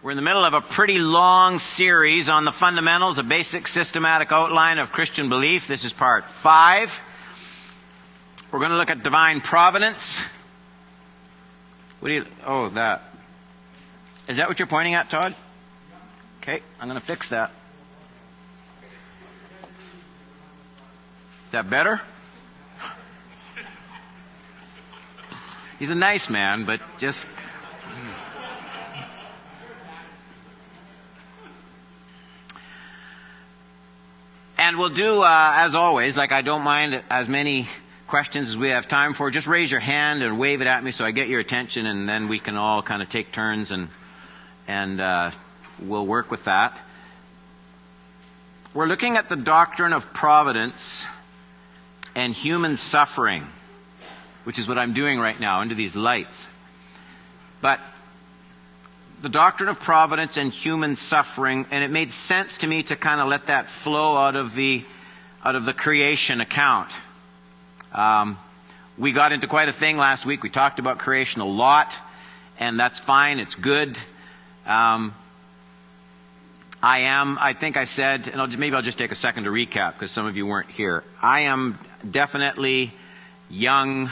We're in the middle of a pretty long series on the fundamentals, a basic systematic outline of Christian belief. This is part 5. We're going to look at divine providence. That. Is that what you're pointing at, Todd? Okay, I'm going to fix that. Is that better? He's a nice man, but just... And we'll do, as always, like I don't mind as many questions as we have time for. Just raise your hand and wave it at me so I get your attention, and then we can all kind of take turns and we'll work with that. We're looking at the doctrine of providence and human suffering, which is what I'm doing right now under these lights. But the doctrine of providence and human suffering, and it made sense to me to kind of let that flow out of the creation account. We got into quite a thing last week. We talked about creation a lot, and that's fine. It's good. I think I said, and maybe I'll just take a second to recap because some of you weren't here. I am definitely young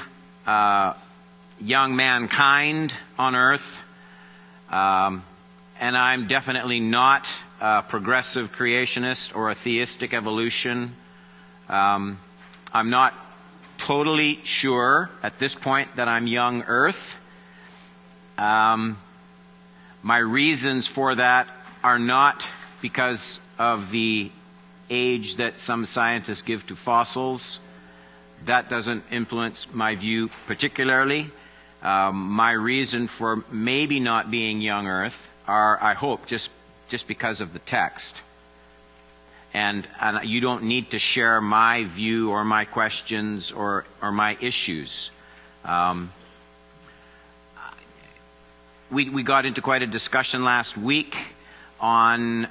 mankind on earth. And I'm definitely not a progressive creationist or a theistic evolution. I'm not totally sure at this point that I'm young earth. My reasons for that are not because of the age that some scientists give to fossils. That doesn't influence my view particularly. My reason for maybe not being young earth are, I hope, just because of the text. And you don't need to share my view or my questions or my issues. We got into quite a discussion last week on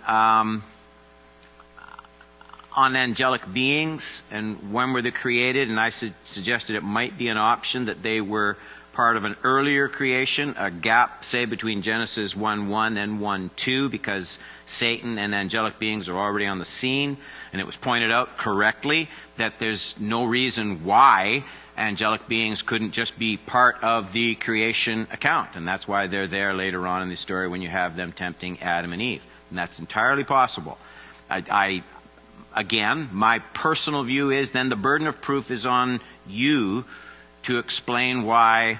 angelic beings and when were they created, and I suggested it might be an option that they were part of an earlier creation, a gap, say, between Genesis 1:1 and 1:2, because Satan and angelic beings are already on the scene. And it was pointed out correctly that there's no reason why angelic beings couldn't just be part of the creation account. And that's why they're there later on in the story when you have them tempting Adam and Eve. And that's entirely possible. Again, my personal view is then the burden of proof is on you to explain why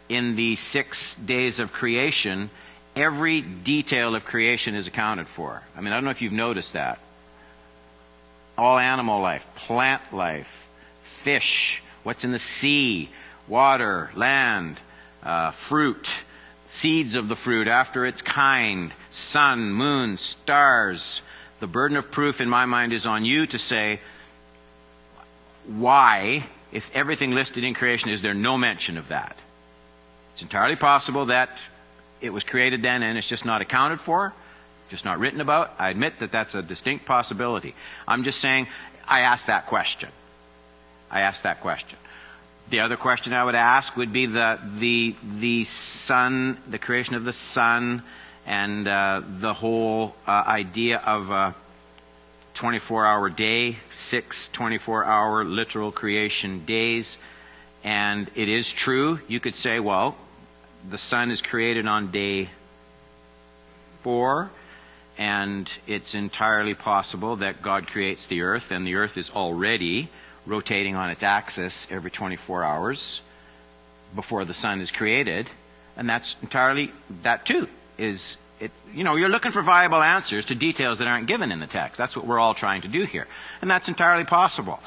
in the 6 days of creation, every detail of creation is accounted for. I mean, I don't know if you've noticed that. All animal life, plant life, fish, what's in the sea, water, land, fruit, seeds of the fruit after its kind, sun, moon, stars. The burden of proof in my mind is on you to say why, if everything listed in creation, is there no mention of that? It's entirely possible that it was created then and it's just not accounted for, just not written about. I admit that that's a distinct possibility. I'm just saying I asked that question. The other question I would ask would be the sun, the creation of the sun, and the whole idea of a 24-hour day, 6 24-hour literal creation days. And it is true, you could say, well, the sun is created on day 4, and it's entirely possible that God creates the earth, and the earth is already rotating on its axis every 24 hours before the sun is created. And that too is... you're looking for viable answers to details that aren't given in the text. That's what we're all trying to do here. And that's entirely possible.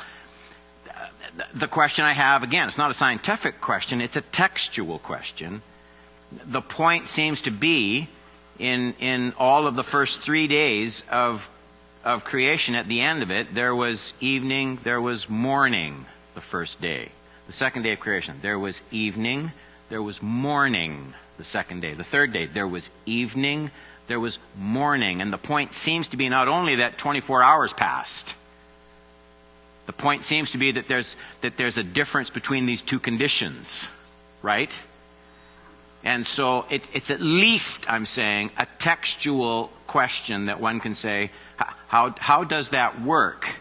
The question I have, again, it's not a scientific question, it's a textual question. The point seems to be, in all of the first 3 days of creation, at the end of it, there was evening, there was morning the first day. The second day of creation, there was evening, there was morning the second day. The third day, there was evening, there was morning. And the point seems to be not only that 24 hours passed. The point seems to be that there's a difference between these two conditions, right? And so it's at least, I'm saying, a textual question that one can say, how does that work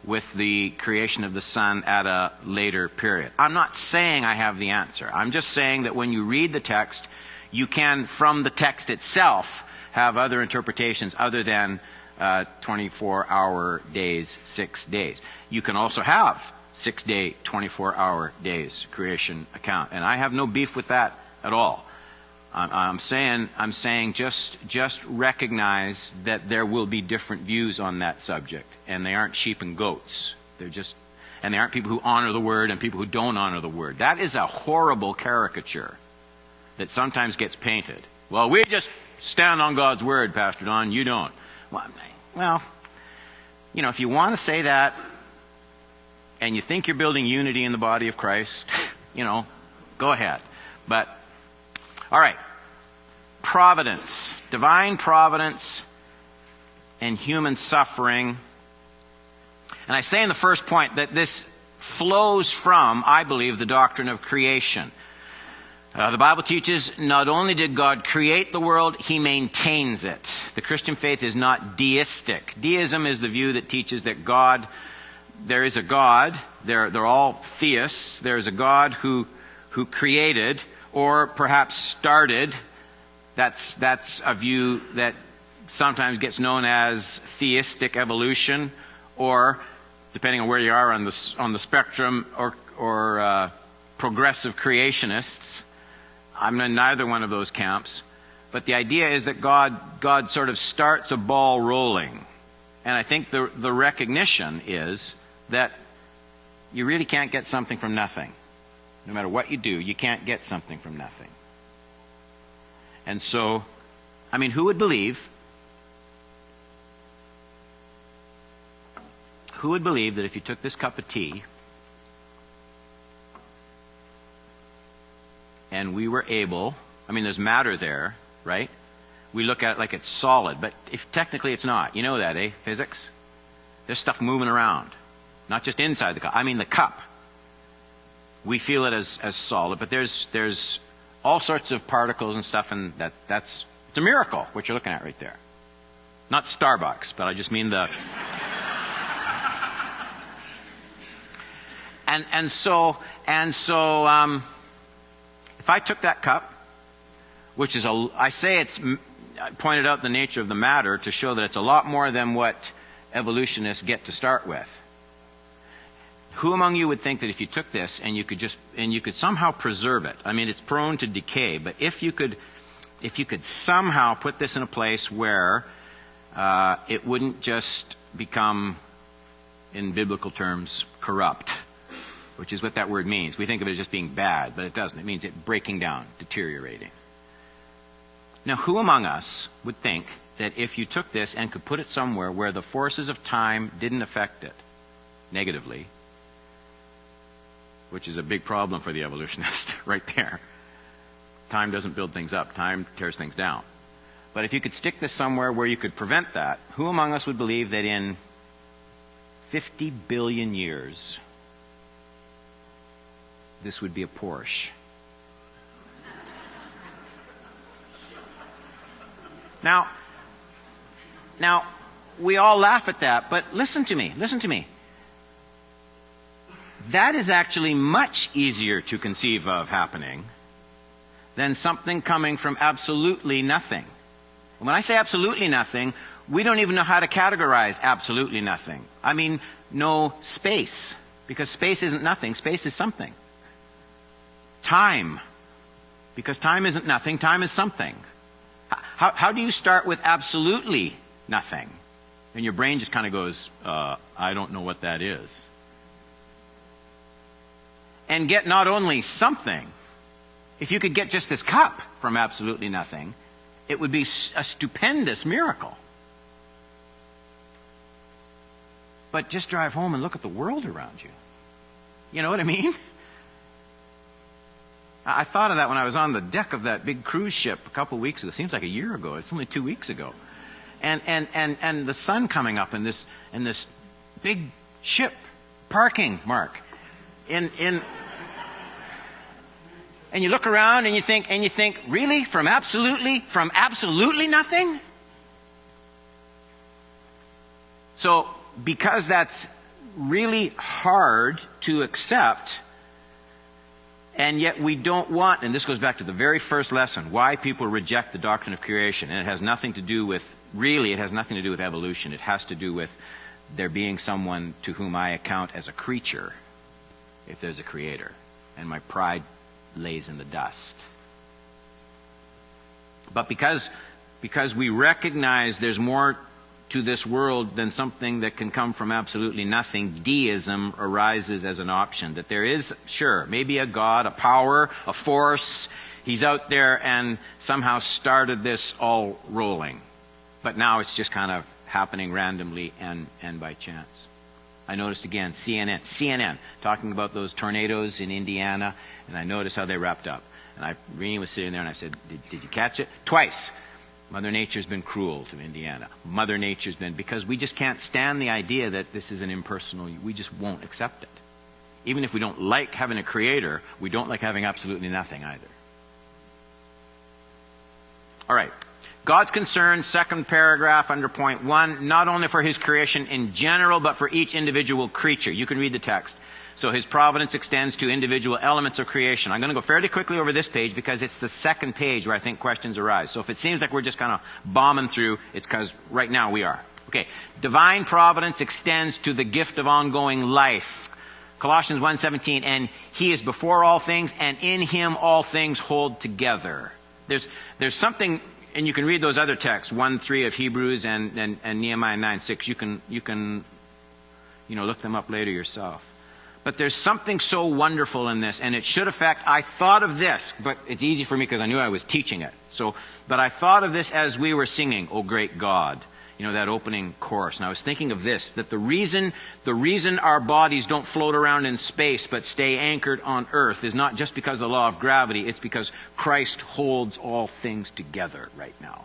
with the creation of the sun at a later period? I'm not saying I have the answer. I'm just saying that when you read the text, you can, from the text itself, have other interpretations other than 24-hour days, 6 days. You can also have 6-day, 24-hour days creation account. And I have no beef with that at all. I'm saying just recognize that there will be different views on that subject, and they aren't sheep and goats. And they aren't people who honor the Word and people who don't honor the Word. That is a horrible caricature that sometimes gets painted. Well, we just stand on God's Word, Pastor Don. You don't. Well, if you want to say that, and you think you're building unity in the body of Christ, go ahead. But all right, providence, divine providence and human suffering. And I say in the first point that this flows from, I believe, the doctrine of creation. The Bible teaches not only did God create the world, He maintains it. The Christian faith is not deistic. Deism is the view that teaches that there is a God, they're all theists, there's a God who created, or perhaps started. That's a view that sometimes gets known as theistic evolution, or, depending on where you are on the spectrum, or progressive creationists. I'm in neither one of those camps. But the idea is that God sort of starts a ball rolling. And I think the recognition is that you really can't get something from nothing. No matter what you do, you can't get something from nothing. And so, who would believe that if you took this cup of tea and we were able, there's matter there, right? We look at it like it's solid, but if technically it's not. You know that, eh? Physics? There's stuff moving around. Not just inside the cup. The cup. We feel it as solid, but there's all sorts of particles and stuff, and it's a miracle what you're looking at right there. Not Starbucks, but I just mean the. and so if I took that cup, which is I pointed out the nature of the matter to show that it's a lot more than what evolutionists get to start with. Who among you would think that if you took this and you could somehow preserve it? It's prone to decay, but if you could somehow put this in a place where it wouldn't just become, in biblical terms, corrupt, which is what that word means. We think of it as just being bad, but it doesn't. It means it breaking down, deteriorating. Now, who among us would think that if you took this and could put it somewhere where the forces of time didn't affect it negatively, which is a big problem for the evolutionist right there. Time doesn't build things up. Time tears things down. But if you could stick this somewhere where you could prevent that, who among us would believe that in 50 billion years, this would be a Porsche? Now, we all laugh at that, but listen to me. That is actually much easier to conceive of happening than something coming from absolutely nothing. When I say absolutely nothing, we don't even know how to categorize absolutely nothing. No space, because space isn't nothing. Space is something. Time, because time isn't nothing. Time is something. How do you start with absolutely nothing? And your brain just kind of goes, I don't know what that is. And get not only something, if you could get just this cup from absolutely nothing, it would be a stupendous miracle. But just drive home and look at the world around you. You know what I mean? I thought of that when I was on the deck of that big cruise ship a couple weeks ago. It seems like a year ago. It's only 2 weeks ago. And the sun coming up in this big ship parking, Mark. And you look around and you think, really? From absolutely nothing? So, because that's really hard to accept, and yet we don't want, and this goes back to the very first lesson, why people reject the doctrine of creation. And it has nothing to do with, it has nothing to do with evolution. It has to do with there being someone to whom I account as a creature, if there's a creator. And my pride lays in the dust. But because we recognize there's more to this world than something that can come from absolutely nothing, deism arises as an option. That there is, sure, maybe a God, a power, a force. He's out there and somehow started this all rolling. But now it's just kind of happening randomly and by chance. I noticed again, CNN, talking about those tornadoes in Indiana, and I noticed how they wrapped up. And Rini was sitting there and I said, did you catch it? Twice. Mother Nature's been cruel to Indiana. Mother Nature's been, because we just can't stand the idea that this is an impersonal, we just won't accept it. Even if we don't like having a creator, we don't like having absolutely nothing either. All right. God's concern, second paragraph under point 1, not only for his creation in general, but for each individual creature. You can read the text. So his providence extends to individual elements of creation. I'm going to go fairly quickly over this page because it's the second page where I think questions arise. So if it seems like we're just kind of bombing through, it's because right now we are. Okay. Divine providence extends to the gift of ongoing life. Colossians 1:17, and he is before all things, and in him all things hold together. There's something, and you can read those other texts, 1:3 of Hebrews and Nehemiah 9:6. You can look them up later yourself. But there's something so wonderful in this, and it should affect, I thought of this, but it's easy for me because I knew I was teaching it. But I thought of this as we were singing, O Great God, that opening chorus. And I was thinking of this, that the reason our bodies don't float around in space but stay anchored on earth is not just because of the law of gravity, it's because Christ holds all things together right now.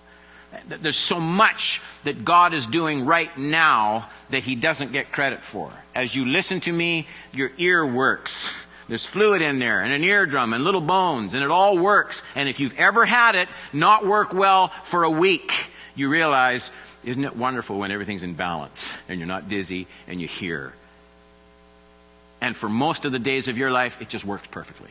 There's so much that God is doing right now that he doesn't get credit for. As you listen to me, your ear works. There's fluid in there and an eardrum and little bones, and it all works. And if you've ever had it not work well for a week, you realize, isn't it wonderful when everything's in balance and you're not dizzy and you hear? And for most of the days of your life, it just works perfectly.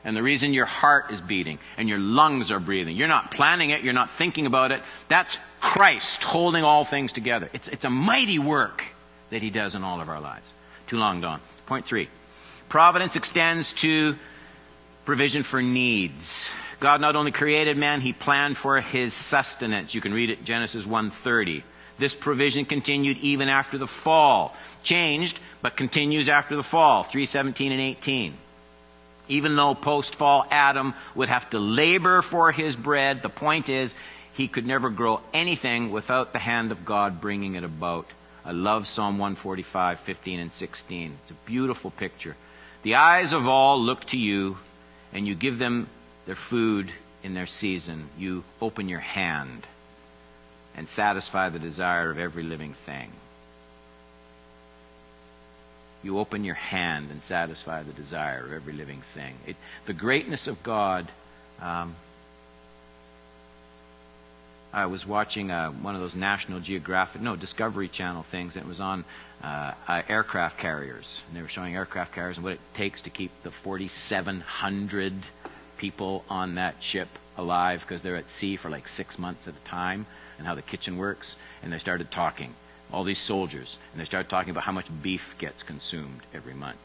And the reason your heart is beating and your lungs are breathing, you're not planning it, you're not thinking about it, that's Christ holding all things together. It's a mighty work that he does in all of our lives. Too long, Don. Point 3. Providence extends to provision for needs. God not only created man, he planned for his sustenance. You can read it, Genesis 1:30. This provision continued even after the fall. Changed, but continues after the fall. 3:17 and 18. Even though post-fall Adam would have to labor for his bread, the point is he could never grow anything without the hand of God bringing it about. I love Psalm 145, 15 and 16. It's a beautiful picture. The eyes of all look to you, and you give them their food in their season. You open your hand and satisfy the desire of every living thing. You open your hand and satisfy the desire of every living thing. The greatness of God. I was watching one of those National Geographic, Discovery Channel things, and it was on aircraft carriers. And they were showing aircraft carriers and what it takes to keep the 4,700 people on that ship alive because they're at sea for like 6 months at a time, and how the kitchen works. And they started talking. All these soldiers, and they started talking about how much beef gets consumed every month,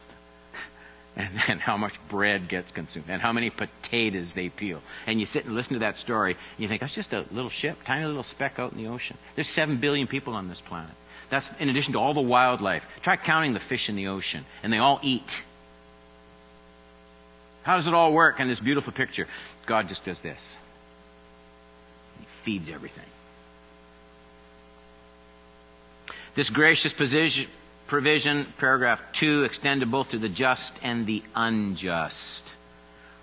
and how much bread gets consumed, and how many potatoes they peel. And you sit and listen to that story, and you think, that's just a little ship, tiny little speck out in the ocean. There's 7 billion people on this planet. That's in addition to all the wildlife. Try counting the fish in the ocean, and they all eat. How does it all work in this beautiful picture? God just does this. He feeds everything. This gracious provision, paragraph 2, extended both to the just and the unjust.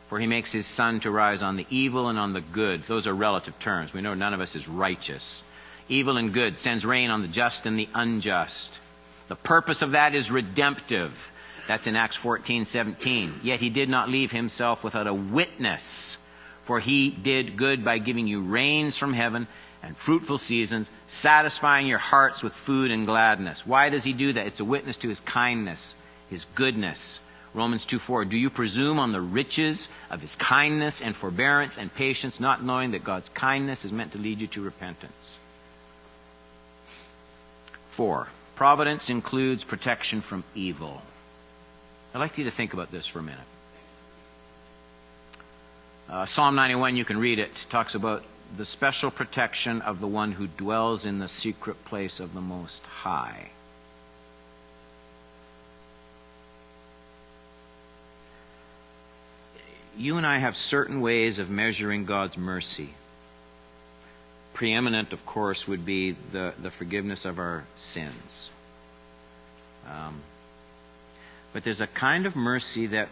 For he makes his sun to rise on the evil and on the good. Those are relative terms. We know none of us is righteous. Evil and good, sends rain on the just and the unjust. The purpose of that is redemptive. That's in Acts 14:17. Yet he did not leave himself without a witness, for he did good by giving you rains from heaven and fruitful seasons, satisfying your hearts with food and gladness. Why does he do that? It's a witness to his kindness, his goodness. Romans 2:4, do you presume on the riches of his kindness and forbearance and patience, not knowing that God's kindness is meant to lead you to repentance? 4, providence includes protection from evil. I'd like you to think about this for a minute. Psalm 91, you can read it, talks about the special protection of the one who dwells in the secret place of the Most High. You and I have certain ways of measuring God's mercy. Preeminent, of course, would be the forgiveness of our sins. But there's a kind of mercy that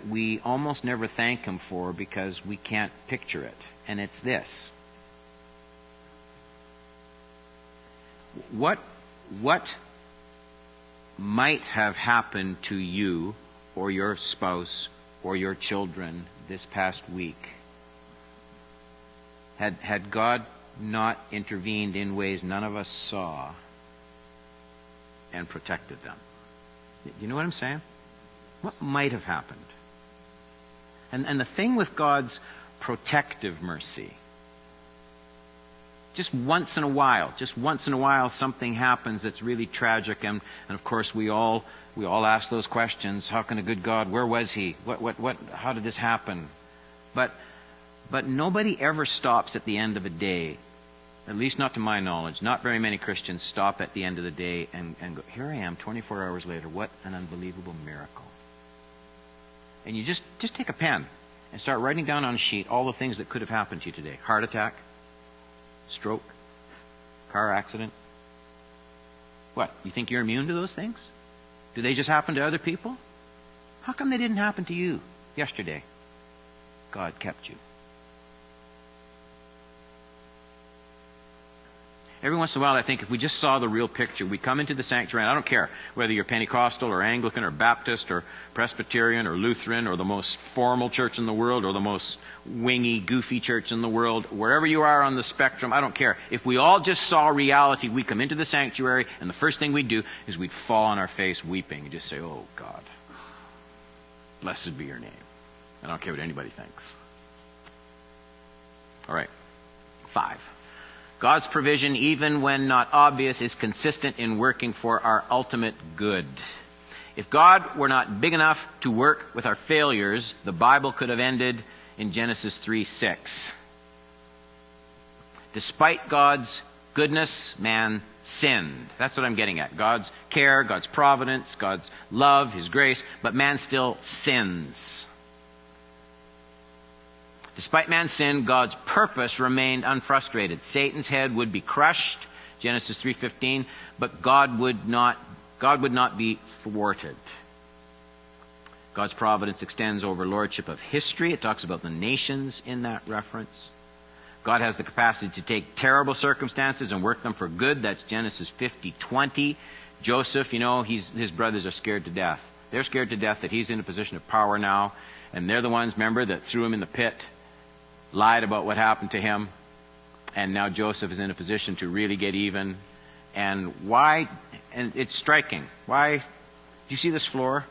we almost never thank him for because we can't picture it. And it's this. What might have happened to you or your spouse or your children this past week had God not intervened in ways none of us saw and protected them? You know what I'm saying? What might have happened? And the thing with God's protective mercy, just once in a while something happens that's really tragic, and of course we all ask those questions. How can a good God, where was he? How did this happen? But nobody ever stops at the end of a day, at least not to my knowledge. Not very many Christians stop at the end of the day and go, here I am 24 hours later. What an unbelievable miracle. And you just take a pen and start writing down on a sheet all the things that could have happened to you today. Heart attack, stroke, car accident. What, you think you're immune to those things? Do they just happen to other people? How come they didn't happen to you yesterday? God kept you. Every once in a while, I think if we just saw the real picture, we come into the sanctuary, and I don't care whether you're Pentecostal or Anglican or Baptist or Presbyterian or Lutheran or the most formal church in the world or the most wingy, goofy church in the world, wherever you are on the spectrum, I don't care. If we all just saw reality, we come into the sanctuary, and the first thing we'd do is we'd fall on our face weeping and just say, oh, God, blessed be your name. I don't care what anybody thinks. All right, 5. God's provision, even when not obvious, is consistent in working for our ultimate good. If God were not big enough to work with our failures, the Bible could have ended in Genesis 3:6. Despite God's goodness, man sinned. That's what I'm getting at. God's care, God's providence, God's love, his grace, but man still sins. Despite man's sin, God's purpose remained unfrustrated. Satan's head would be crushed, Genesis 3:15, but God would not be thwarted. God's providence extends over lordship of history. It talks about the nations in that reference. God has the capacity to take terrible circumstances and work them for good. That's Genesis 50:20. Joseph, his brothers are scared to death. They're scared to death that he's in a position of power now, and they're the ones, remember, that threw him in the pit, lied about what happened to him, and now Joseph is in a position to really get even. And why? And it's striking. Why? Do you see this floor?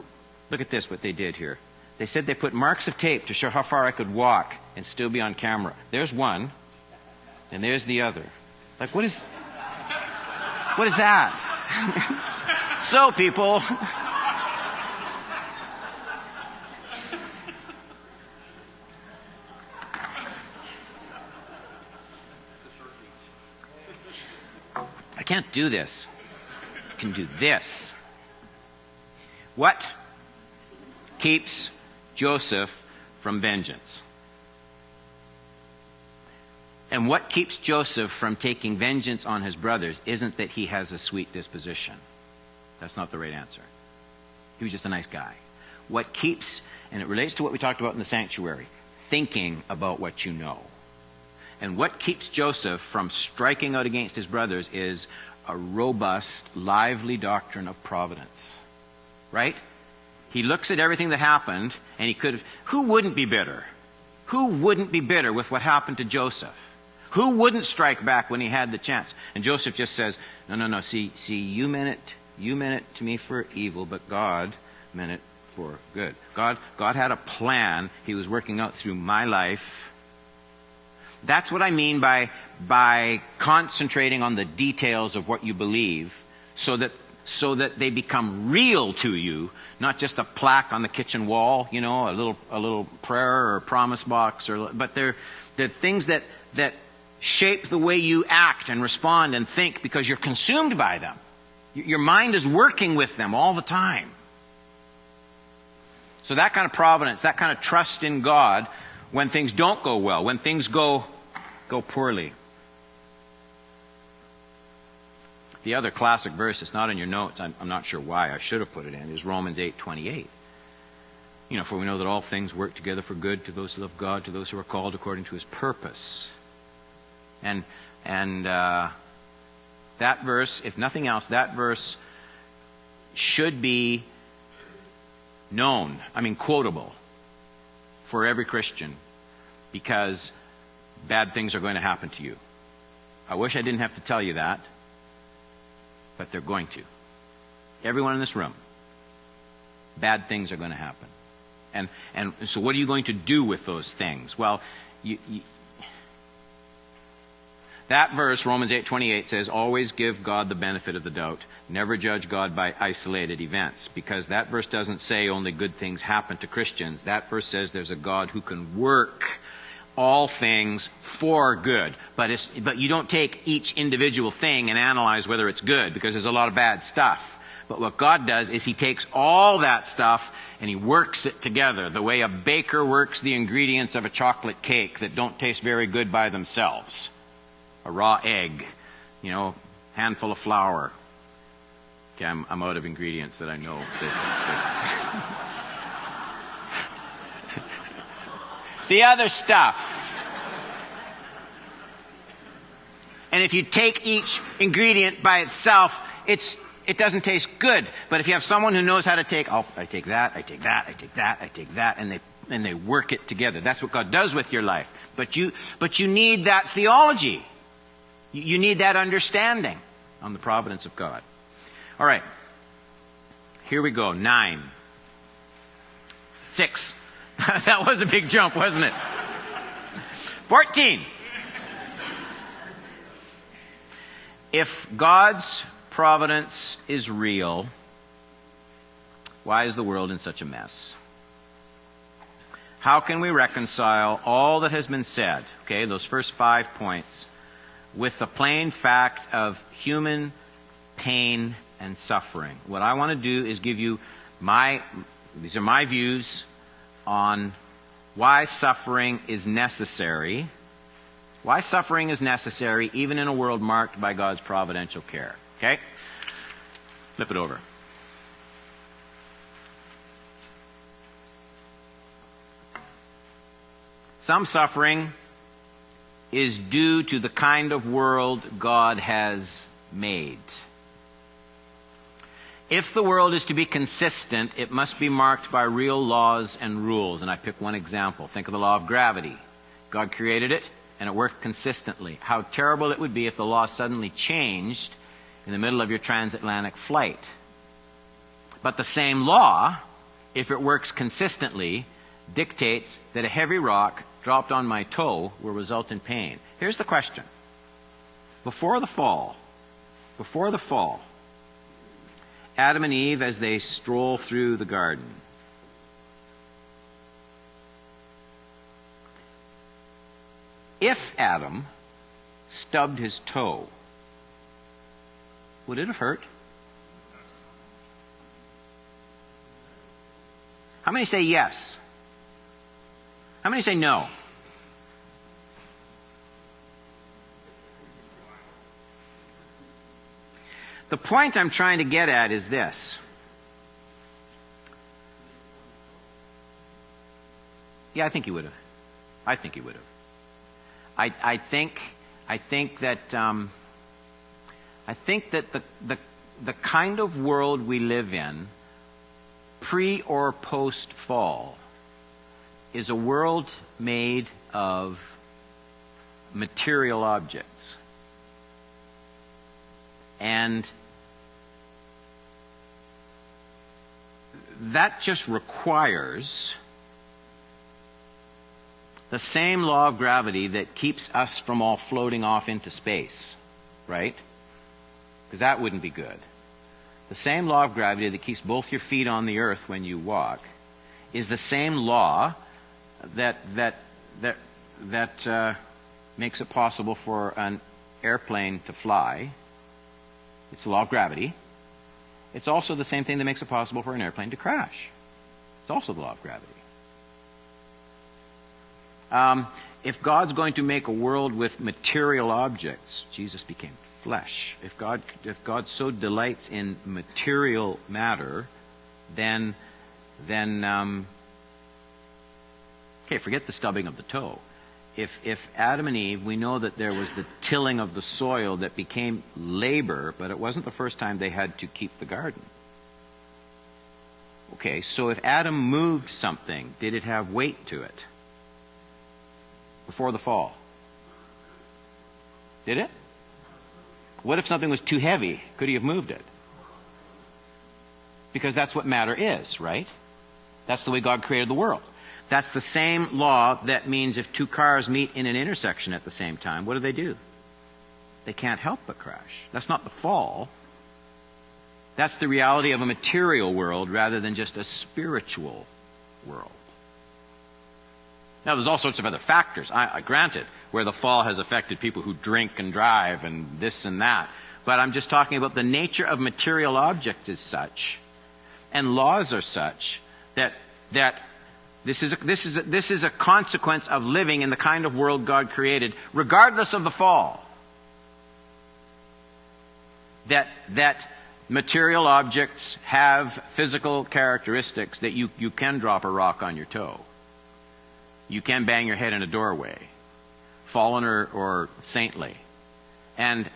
Look at this, what they did here. They said they put marks of tape to show how far I could walk and still be on camera. There's one, and there's the other. Like, what is that? So, people, I can't do this. I can do this. What keeps Joseph from vengeance? And what keeps Joseph from taking vengeance on his brothers isn't that he has a sweet disposition. That's not the right answer. He was just a nice guy. What keeps, and it relates to what we talked about in the sanctuary, thinking about what you know. And what keeps Joseph from striking out against his brothers is a robust, lively doctrine of providence. Right? He looks at everything that happened, and he could have... Who wouldn't be bitter? Who wouldn't be bitter with what happened to Joseph? Who wouldn't strike back when he had the chance? And Joseph just says, no, see, you meant it to me for evil, but God meant it for good. God had a plan he was working out through my life. That's what I mean by concentrating on the details of what you believe, so that they become real to you, not just a plaque on the kitchen wall, a little prayer or a promise box, but they're things that shape the way you act and respond and think, because you're consumed by them. Your mind is working with them all the time. So that kind of providence, that kind of trust in God when things don't go well, when things go poorly. The other classic verse, it's not in your notes, I'm not sure why, I should have put it in, is Romans 8:28. For we know that all things work together for good to those who love God, to those who are called according to his purpose. And that verse, if nothing else, that verse should be known, quotable for every Christian, because bad things are going to happen to you. I wish I didn't have to tell you that, but they're going to. Everyone in this room, bad things are going to happen. And so what are you going to do with those things? Well, that verse, Romans 8:28, says, always give God the benefit of the doubt. Never judge God by isolated events. Because that verse doesn't say only good things happen to Christians. That verse says there's a God who can work all things for good. But you don't take each individual thing and analyze whether it's good, because there's a lot of bad stuff. But what God does is he takes all that stuff and he works it together, the way a baker works the ingredients of a chocolate cake that don't taste very good by themselves. A raw egg, handful of flour. Okay, I'm out of ingredients that I know. The other stuff. And if you take each ingredient by itself, it doesn't taste good. But if you have someone who knows how to take, I take that, I take that, I take that, I take that, and they work it together. That's what God does with your life. But you need that theology. You need that understanding on the providence of God. All right. Here we go. 9. 6. That was a big jump, wasn't it? 14. If God's providence is real, why is the world in such a mess? How can we reconcile all that has been said, those first 5 points, with the plain fact of human pain and suffering? What I want to do is give you these are my views on why suffering is necessary. Why suffering is necessary even in a world marked by God's providential care. Okay? Flip it over. Some suffering is due to the kind of world God has made. If the world is to be consistent, it must be marked by real laws and rules. And I pick one example. Think of the law of gravity. God created it, and it worked consistently. How terrible it would be if the law suddenly changed in the middle of your transatlantic flight. But the same law, if it works consistently, dictates that a heavy rock dropped on my toe will result in pain. Here's the question. Before the fall, Adam and Eve, as they stroll through the garden, if Adam stubbed his toe, would it have hurt? How many say yes? How many say no? The point I'm trying to get at is this. Yeah, I think he would have. I think he would have. I think that the kind of world we live in pre or post fall is a world made of material objects. And that just requires the same law of gravity that keeps us from all floating off into space, right? Because that wouldn't be good. The same law of gravity that keeps both your feet on the earth when you walk is the same law that makes it possible for an airplane to fly. It's the law of gravity. It's also the same thing that makes it possible for an airplane to crash. It's also the law of gravity. If God's going to make a world with material objects, Jesus became flesh. If God so delights in material matter, then forget the stubbing of the toe. If Adam and Eve, we know that there was the tilling of the soil that became labor, but it wasn't the first time they had to keep the garden. Okay, so if Adam moved something, did it have weight to it before the fall? Did it? What if something was too heavy? Could he have moved it? Because that's what matter is, right? That's the way God created the world. That's the same law that means if two cars meet in an intersection at the same time, what do? They can't help but crash. That's not the fall. That's the reality of a material world rather than just a spiritual world. Now, there's all sorts of other factors, granted, where the fall has affected people who drink and drive and this and that. But I'm just talking about the nature of material objects is such, and laws are such, that this is a consequence of living in the kind of world God created, regardless of the fall. That material objects have physical characteristics that you can drop a rock on your toe. You can bang your head in a doorway, fallen or saintly. And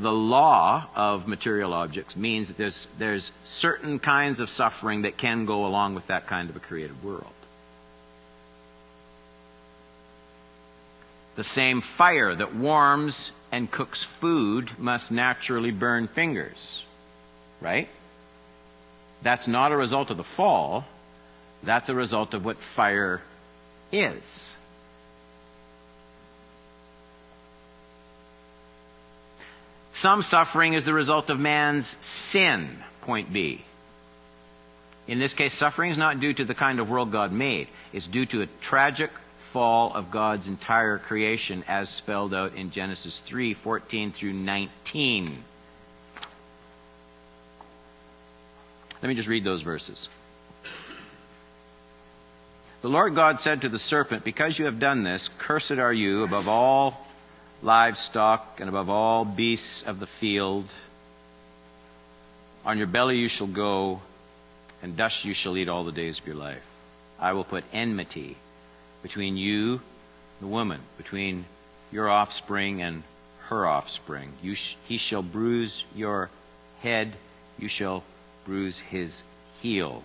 the law of material objects means that there's certain kinds of suffering that can go along with that kind of a created world. The same fire that warms and cooks food must naturally burn fingers, right? That's not a result of the fall. That's a result of what fire is. Some suffering is the result of man's sin, point B. In this case, suffering is not due to the kind of world God made. It's due to a tragic fall of God's entire creation as spelled out in Genesis 3:14 through 19. Let me just read those verses. The Lord God said to the serpent, "Because you have done this, cursed are you above all livestock and above all beasts of the field. On your belly you shall go, and dust you shall eat all the days of your life. I will put enmity between you, the woman, between your offspring and her offspring. He shall bruise your head, you shall bruise his heel."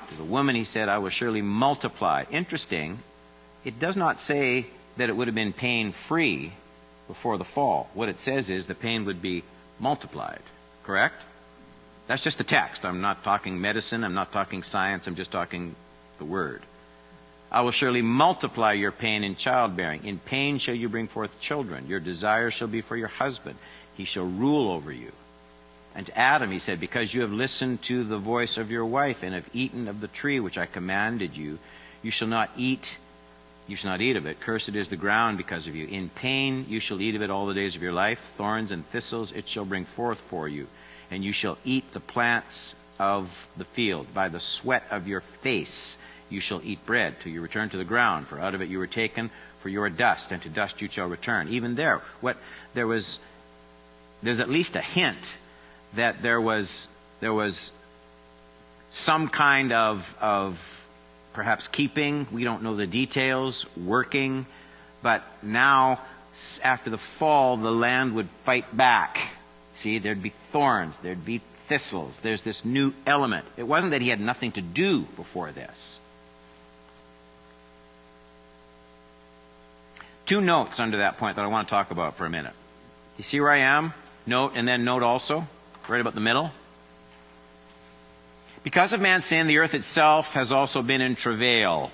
To the woman he said, "I will surely multiply." Interesting, it does not say that it would have been pain-free before the fall. What it says is the pain would be multiplied, correct? That's just the text. I'm not talking medicine, I'm not talking science, I'm just talking the word. "I will surely multiply your pain in childbearing. In pain shall you bring forth children. Your desire shall be for your husband. He shall rule over you." And to Adam he said, "Because you have listened to the voice of your wife and have eaten of the tree which I commanded you, you shall not eat of it. Cursed is the ground because of you. In pain you shall eat of it all the days of your life. Thorns and thistles it shall bring forth for you. And you shall eat the plants of the field. By the sweat of your face you shall eat bread till you return to the ground. For out of it you were taken, for you are dust, and to dust you shall return." Even there's at least a hint that there was some kind of perhaps keeping, we don't know the details, working, but now after the fall the land would fight back. See, there'd be thorns, there'd be thistles. There's this new element. It wasn't that he had nothing to do before this. Two notes under that point that I want to talk about for a minute. You see where I am? Note, and then note also, right about the middle. Because of man's sin, the earth itself has also been in travail.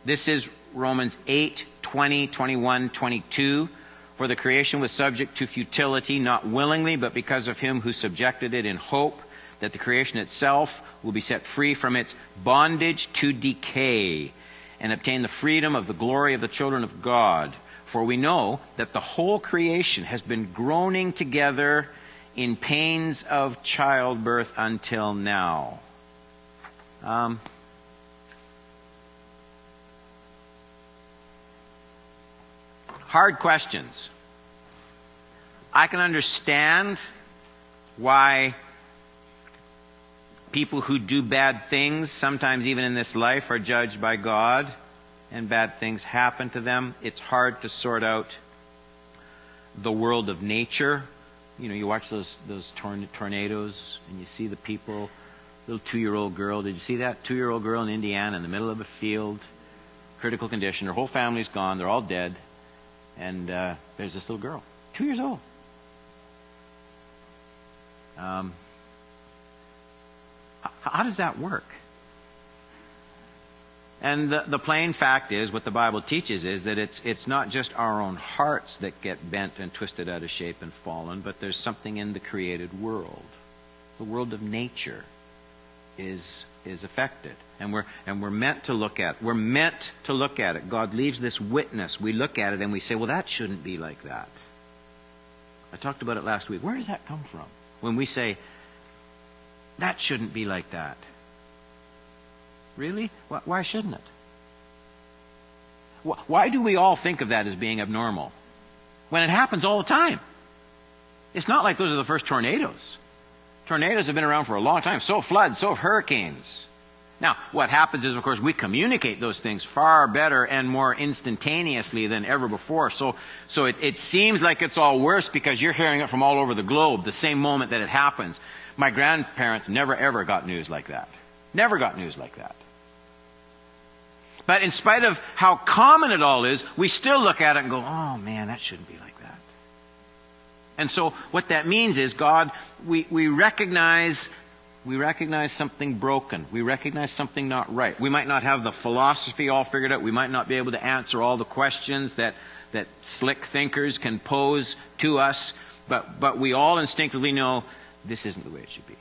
This is Romans 8, 20, 21, 22. For the creation was subject to futility, not willingly, but because of him who subjected it in hope that the creation itself will be set free from its bondage to decay and obtain the freedom of the glory of the children of God. For we know that the whole creation has been groaning together in pains of childbirth until now. Hard questions. I can understand why people who do bad things, sometimes even in this life, are judged by God, and bad things happen to them. It's hard to sort out the world of nature. You know, you watch those tornadoes, and you see the people, little 2-year-old girl. Did you see that? 2-year-old girl in Indiana in the middle of a field, critical condition. Her whole family's gone. They're all dead. And there's this little girl, 2 years old. How does that work? And the plain fact is, what the Bible teaches is that it's not just our own hearts that get bent and twisted out of shape and fallen, but there's something in the created world. The world of nature is affected. And we're meant to look at it. We're meant to look at it. God leaves this witness. We look at it and we say, well, that shouldn't be like that. I talked about it last week. Where does that come from? When we say, that shouldn't be like that. Really? Why shouldn't it? Why do we all think of that as being abnormal? When it happens all the time. It's not like those are the first tornadoes. Tornadoes have been around for a long time. So have floods, so have hurricanes. Now, what happens is, of course, we communicate those things far better and more instantaneously than ever before. So it seems like it's all worse because you're hearing it from all over the globe the same moment that it happens. My grandparents never, ever got news like that. Never got news like that. But in spite of how common it all is, we still look at it and go, oh man, that shouldn't be like that. And so what that means is, God, we recognize something broken. We recognize something not right. We might not have the philosophy all figured out. We might not be able to answer all the questions that slick thinkers can pose to us. But we all instinctively know this isn't the way it should be.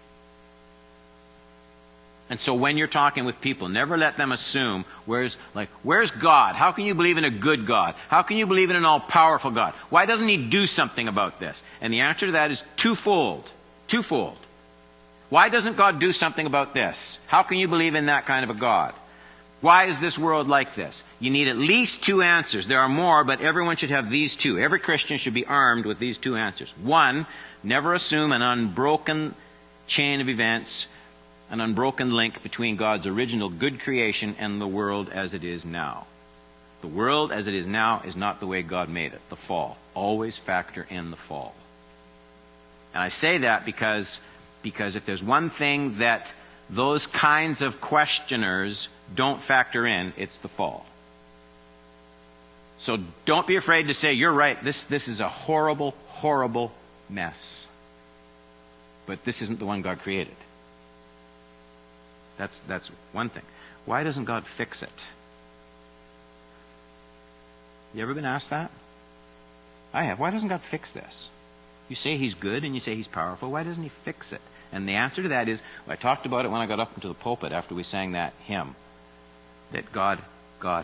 And so when you're talking with people, never let them assume, where's God? How can you believe in a good God? How can you believe in an all-powerful God? Why doesn't he do something about this? And the answer to that is twofold. Twofold. Why doesn't God do something about this? How can you believe in that kind of a God? Why is this world like this? You need at least two answers. There are more, but everyone should have these two. Every Christian should be armed with these two answers. One, never assume an unbroken chain of events, an unbroken link between God's original good creation and the world as it is now. The world as it is now is not the way God made it, the fall. Always factor in the fall. And I say that because if there's one thing that those kinds of questioners don't factor in, it's the fall. So don't be afraid to say, you're right, this is a horrible, horrible mess. But this isn't the one God created. That's one thing. Why doesn't God fix it? You ever been asked that? I have. Why doesn't God fix this? You say he's good and you say he's powerful. Why doesn't he fix it? And the answer to that is, I talked about it when I got up into the pulpit after we sang that hymn, that God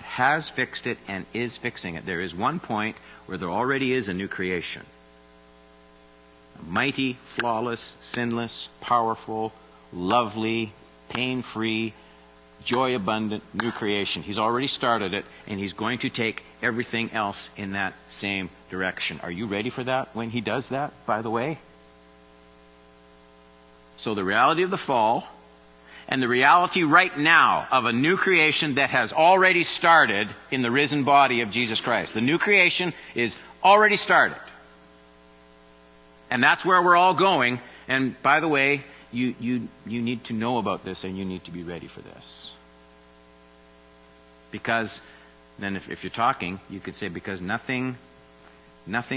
has fixed it and is fixing it. There is one point where there already is a new creation. A mighty, flawless, sinless, powerful, lovely, pain-free, joy-abundant new creation. He's already started it, and he's going to take everything else in that same direction. Are you ready for that when he does that, by the way? So the reality of the fall and the reality right now of a new creation that has already started in the risen body of Jesus Christ. The new creation is already started. And that's where we're all going. And by the way, you need to know about this and you need to be ready for this. Because then if you're talking, you could say, because nothing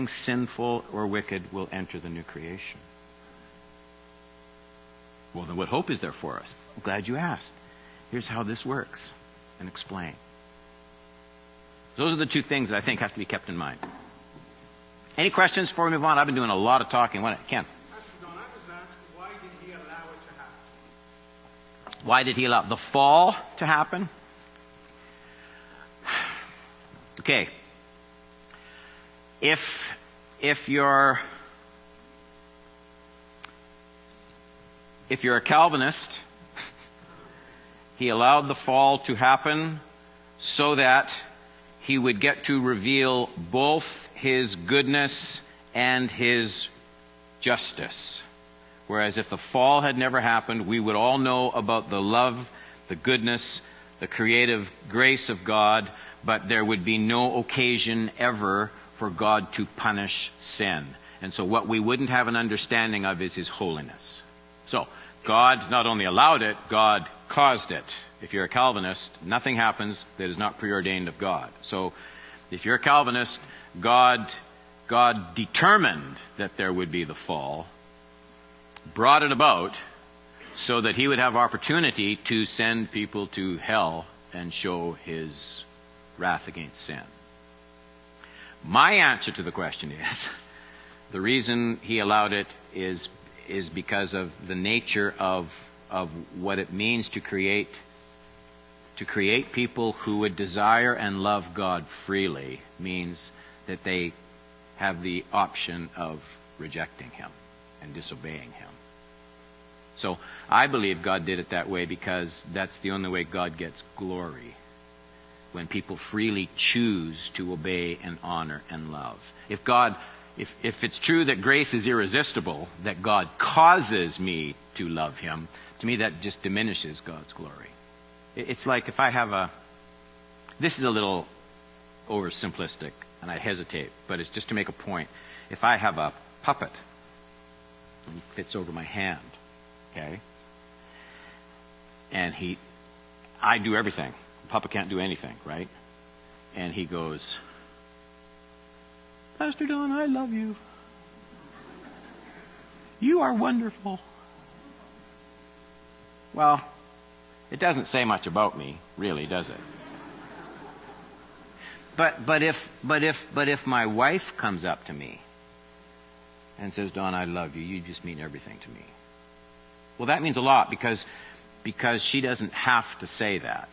sinful or wicked will enter the new creation. Well, then what hope is there for us? I'm glad you asked. Here's how this works, and explain. Those are the two things that I think have to be kept in mind. Any questions before we move on? I've been doing a lot of talking. Ken? Don, I was asked, why did he allow it to happen? Why did he allow the fall to happen? Okay. If you're a Calvinist, he allowed the fall to happen so that he would get to reveal both his goodness and his justice. Whereas if the fall had never happened, we would all know about the love, the goodness, the creative grace of God, but there would be no occasion ever for God to punish sin. And so what we wouldn't have an understanding of is his holiness. So God not only allowed it, God caused it. If you're a Calvinist, nothing happens that is not preordained of God. So if you're a Calvinist, God determined that there would be the fall, brought it about so that he would have opportunity to send people to hell and show his wrath against sin. My answer to the question is, the reason he allowed it is because of the nature of what it means to create people who would desire and love God freely, means that they have the option of rejecting him and disobeying him. So I believe God did it that way because that's the only way God gets glory, when people freely choose to obey and honor and love. If it's true that grace is irresistible, that God causes me to love him, to me that just diminishes God's glory. It's like if I have this is a little oversimplistic, and I hesitate, but it's just to make a point. If I have a puppet, and he fits over my hand, okay, and I do everything. The puppet can't do anything, right? And he goes, Pastor Don, I love you. You are wonderful. Well, it doesn't say much about me, really, does it? But if my wife comes up to me and says, Don, I love you. You just mean everything to me. Well, that means a lot because she doesn't have to say that.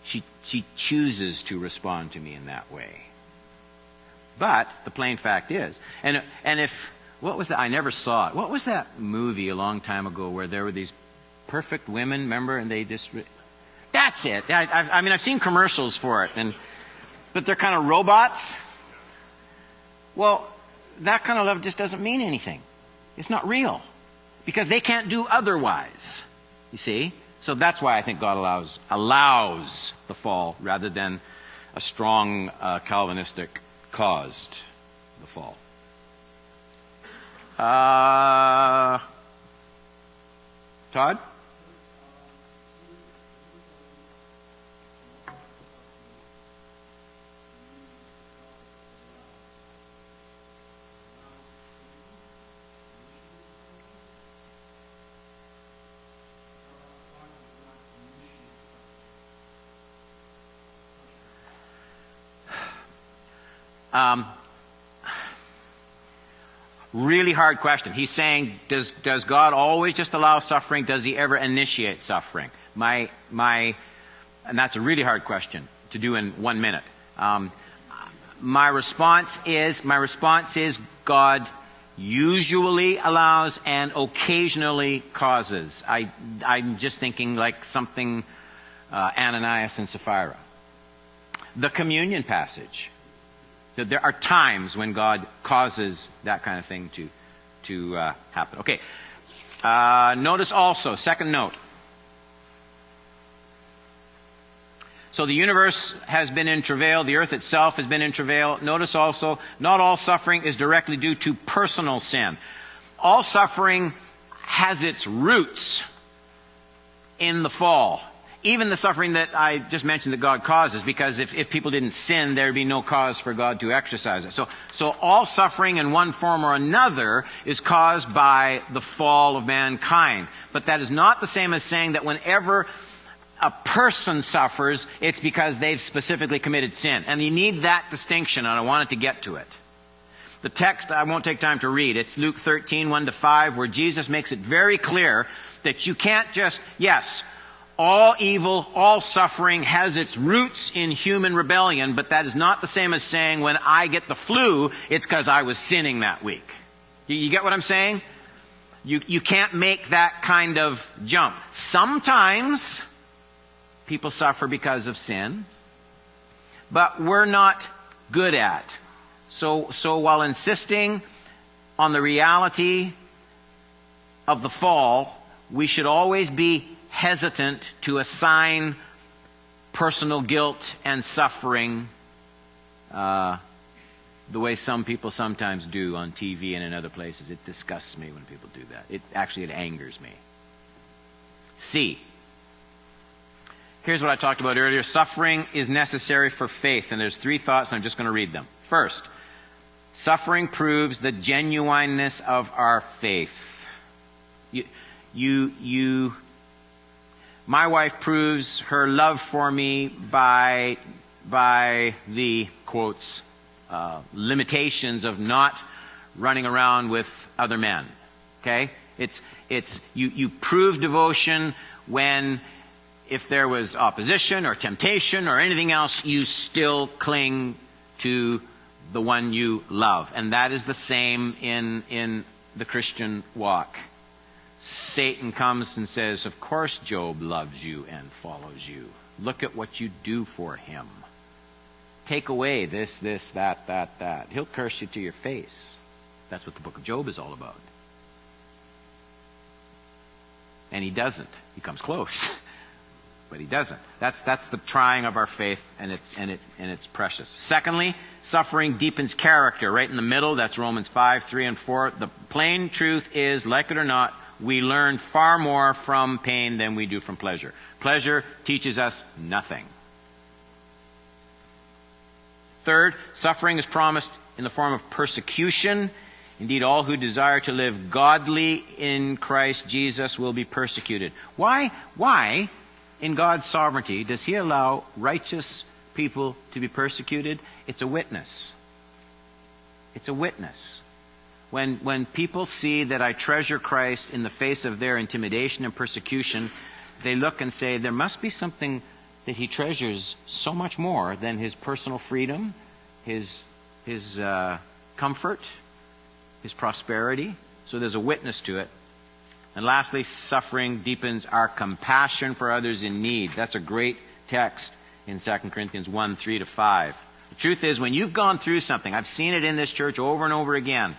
She chooses to respond to me in that way. But the plain fact is, and if, what was that? I never saw it. What was that movie a long time ago where there were these perfect women, remember? And they just, that's it. I mean, I've seen commercials for it, but they're kind of robots. Well, that kind of love just doesn't mean anything. It's not real. Because they can't do otherwise. You see? So that's why I think God allows the fall rather than a strong Calvinistic caused the fall. Todd? Really hard question. He's saying, does God always just allow suffering? Does he ever initiate suffering? And that's a really hard question to do in 1 minute. My response is God usually allows and occasionally causes. I'm just thinking like something Ananias and Sapphira. The communion passage. There are times when God causes that kind of thing to happen. Okay. Notice also, second note. So the universe has been in travail. The earth itself has been in travail. Notice also, not all suffering is directly due to personal sin. all suffering has its roots in the fall. Even the suffering that I just mentioned that God causes, because if people didn't sin, there'd be no cause for God to exercise it. So all suffering in one form or another is caused by the fall of mankind. But that is not the same as saying that whenever a person suffers, it's because they've specifically committed sin. And you need that distinction, and I wanted to get to it. The text, I won't take time to read. It's Luke 13, 1-5, where Jesus makes it very clear that you can't just, yes, all evil, all suffering has its roots in human rebellion, but that is not the same as saying when I get the flu, it's because I was sinning that week. You get what I'm saying? You can't make that kind of jump. Sometimes people suffer because of sin, but we're not good at. So while insisting on the reality of the fall, we should always be hesitant to assign personal guilt and suffering the way some people sometimes do on TV and in other places. It disgusts me when people do that. It angers me. C. Here's what I talked about earlier. Suffering is necessary for faith. And there's 3 thoughts, and I'm just going to read them. First, suffering proves the genuineness of our faith. My wife proves her love for me by the, quotes, limitations of not running around with other men. Okay? You prove devotion when, if there was opposition or temptation or anything else, you still cling to the one you love. And that is the same in the Christian walk. Satan comes and says, of course Job loves you and follows you. Look at what you do for him. Take away this, that. He'll curse you to your face. That's what the book of Job is all about. And he doesn't. He comes close. But he doesn't. That's the trying of our faith, and it's precious. Secondly, suffering deepens character. Right in the middle, that's Romans 5, 3, and 4. The plain truth is, like it or not, we learn far more from pain than we do from pleasure. Pleasure teaches us nothing. Third, suffering is promised in the form of persecution. Indeed, all who desire to live godly in Christ Jesus will be persecuted. Why, in God's sovereignty, does He allow righteous people to be persecuted? It's a witness. It's a witness. When people see that I treasure Christ in the face of their intimidation and persecution, they look and say, there must be something that He treasures so much more than His personal freedom, His comfort, His prosperity. So there's a witness to it. And lastly, suffering deepens our compassion for others in need. That's a great text in 2 Corinthians 1, 3-5. The truth is, when you've gone through something, I've seen it in this church over and over again.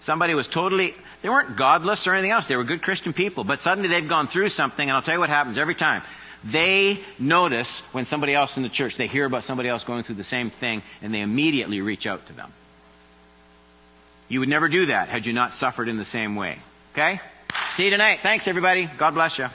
Somebody was they weren't godless or anything else. They were good Christian people. But suddenly they've gone through something, and I'll tell you what happens every time. They notice when somebody else in the church, they hear about somebody else going through the same thing, and they immediately reach out to them. You would never do that had you not suffered in the same way. Okay? See you tonight. Thanks, everybody. God bless you.